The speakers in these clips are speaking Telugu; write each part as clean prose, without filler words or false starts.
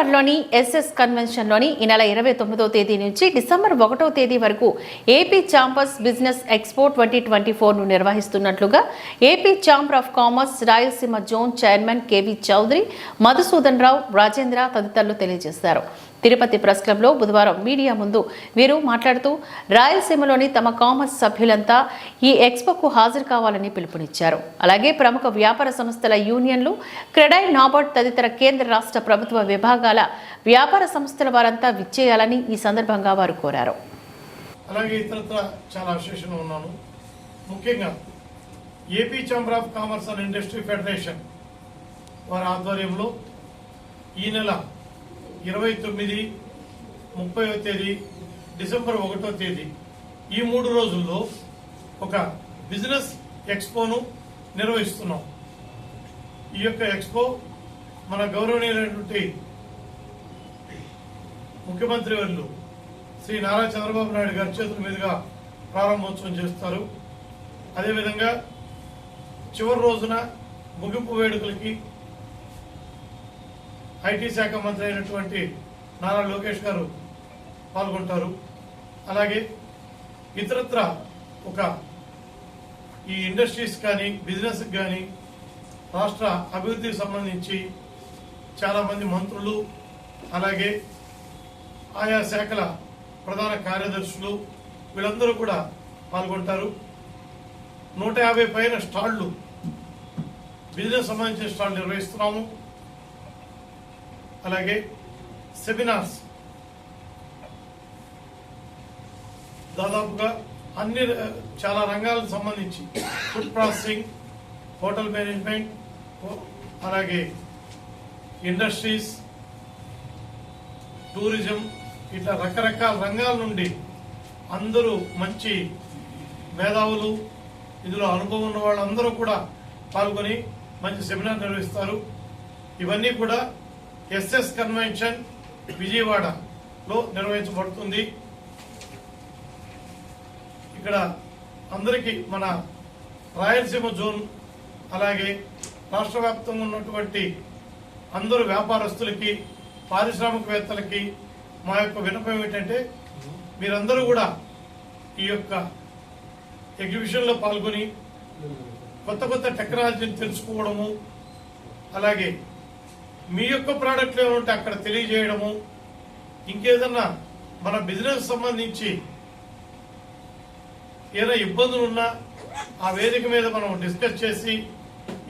విజయవాడలోని ఎస్ఎస్ కన్వెన్షన్లోని ఈ నెల 29వ తేదీ నుంచి డిసెంబర్ 1వ తేదీ వరకు ఏపీ ఛాంబర్స్ బిజినెస్ ఎక్స్పో 2024ను నిర్వహిస్తున్నట్లుగా AP chamber of commerce Rayalaseema zone chairman KV Chowdary, Madhusudan Rao, Rajendra తదితరులు తెలియజేశారు. తిరుపతి ప్రెస్ క్లబ్లో బుధవారం మీడియా ముందు వీరు మాట్లాడుతూ రాయలసీమలోని తమ కామర్స్ సభ్యులంతా ఈ ఎక్స్పోకు హాజరు కావాలని పిలుపునిచ్చారు. అలాగే ప్రముఖ వ్యాపార సంస్థల యూనియన్లు, క్రెడై, నాబార్డ్ తదితర కేంద్ర రాష్ట్ర ప్రభుత్వ విభాగాల వ్యాపార సంస్థల వారంతా విచ్చేయాలని ఈ సందర్భంగా వారు కోరారు. అలాగే ఇతరత్ర చాలా అసోసియేషన్ ఉన్నాను. ముఖ్యంగా AP chamber of commerce and industry federation వారి ఆధ్వర్యంలో ఈ నెల 29, 30వ తేదీ, డిసెంబర్ 1వ తేదీ ఈ 3 రోజుల్లో ఒక బిజినెస్ ఎక్స్పోను నిర్వహిస్తున్నాం. ఈ యొక్క ఎక్స్పో మన గౌరవనీయులైనటువంటి ముఖ్యమంత్రి వర్యులు శ్రీ నారా చంద్రబాబు నాయుడు గారి చేతుల మీదుగా ప్రారంభోత్సవం చేస్తారు. అదేవిధంగా చివరి రోజున ముగింపు వేడుకలకి ఐటీ శాఖ మంత్రి అయినటువంటి నారా లోకేష్ గారు పాల్గొంటారు. అలాగే ఇతరత్ర ఒక ఈ ఇండస్ట్రీస్ కానీ బిజినెస్ కానీ రాష్ట్ర అభివృద్ధికి సంబంధించి చాలామంది మంత్రులు, అలాగే ఆయా శాఖల ప్రధాన కార్యదర్శులు వీళ్ళందరూ కూడా పాల్గొంటారు. 150 పైన స్టాళ్లు, బిజినెస్ సంబంధించిన స్టాళ్లు నిర్వహిస్తున్నాము. అలాగే సెమినార్స్ దాదాపుగా అన్ని చాలా రంగాలకు సంబంధించి ఫుడ్ ప్రాసెసింగ్, హోటల్ మేనేజ్మెంట్, అలాగే ఇండస్ట్రీస్, టూరిజం, ఇట్లా రకరకాల రంగాల నుండి అందరూ మంచి మేధావులు, ఇందులో అనుభవం ఉన్న వాళ్ళందరూ కూడా పాల్గొని మంచి సెమినార్ నిర్వహిస్తారు. ఇవన్నీ కూడా ఎస్ఎస్ కన్వెన్షన్ విజయవాడలో నిర్వహించబడుతుంది. ఇక్కడ అందరికీ మన రాయలసీమ జోన్, అలాగే రాష్ట్ర వ్యాప్తంగా ఉన్నటువంటి అందరూ వ్యాపారస్తులకి, పారిశ్రామికవేత్తలకి మా యొక్క విన్నపం ఏంటంటే మీరందరూ కూడా ఈ యొక్క ఎగ్జిబిషన్లో పాల్గొని కొత్త కొత్త టెక్నాలజీని తెలుసుకోవడము, అలాగే మీ యొక్క ప్రోడక్ట్లు ఏమంటే అక్కడ తెలియజేయడము, ఇంకేదన్నా మన బిజినెస్ సంబంధించి ఏదైనా ఇబ్బందులు ఉన్నా ఆ వేదిక మీద మనం డిస్కస్ చేసి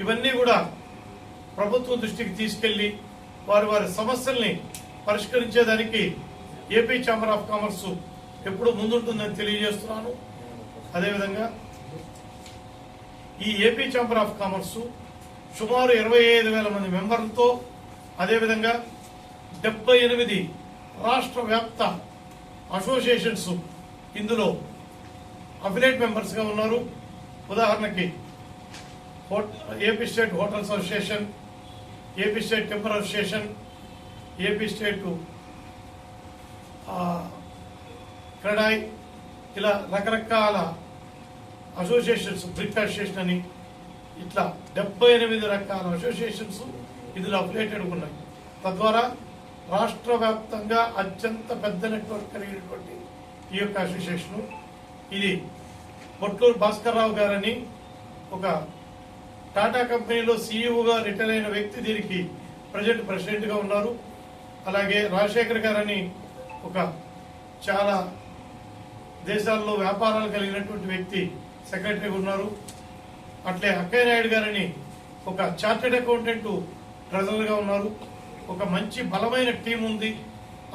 ఇవన్నీ కూడా ప్రభుత్వం దృష్టికి తీసుకెళ్లి వారి వారి సమస్యల్ని పరిష్కరించేదానికి ఏపీ ఛాంబర్ ఆఫ్ కామర్స్ ఎప్పుడు ముందుంటుందని తెలియజేస్తున్నాను. అదేవిధంగా ఈ ఏపీ ఛాంబర్ ఆఫ్ కామర్స్ సుమారు 25,000 మంది మెంబర్లతో, అదేవిధంగా 78 రాష్ట్ర వ్యాప్త అసోసియేషన్స్ ఇందులో అఫిలియేట్ మెంబర్స్ గా ఉన్నారు. ఉదాహరణకి AP state hotels association, AP state temper association, AP state CREDAI, ఇలా రకరకాల అసోసియేషన్స్, బ్రిక్ అసోసియేషన్ అని ఇట్లా 78 రకాల అసోసియేషన్స్ ఇందులో అఫిలియేటెడ్ ఉన్నాయి. తద్వారా రాష్ట్ర వ్యాప్తంగా అత్యంత పెద్ద నెట్వర్క్ కలిగినటువంటి ఈ యొక్క అసోసియేషన్. ఇది పొట్లూరు భాస్కర్ రావు గారని ఒక టాటా కంపెనీలో సీఈఓగా రిటైర్ అయిన వ్యక్తి దీనికి ప్రజెంట్ ప్రెసిడెంట్ గా ఉన్నారు. అలాగే రాజశేఖర్ గారని ఒక చాలా దేశాల్లో వ్యాపారాలు కలిగినటువంటి వ్యక్తి సెక్రటరీగా ఉన్నారు. అట్లే అక్కయ్య నాయుడు గారని ఒక చార్టెడ్ అకౌంటెంట్ ట్రెజరర్ గా ఉన్నారు. ఒక మంచి బలమైన టీం ఉంది.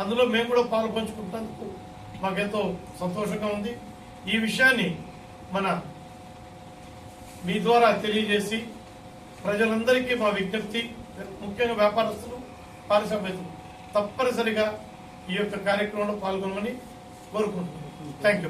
అందులో మేము కూడా పాలు పంచుకుంటున్నందుకు మాకెంతో సంతోషంగా ఉంది. ఈ విషయాన్ని మీ ద్వారా తెలియజేసి ప్రజలందరికీ మా విజ్ఞప్తి, ముఖ్యంగా వ్యాపారస్తులు, పారిశ్రామికులు తప్పనిసరిగా ఈ యొక్క కార్యక్రమంలో పాల్గొనమని కోరుకుంటున్నాను. Thank you.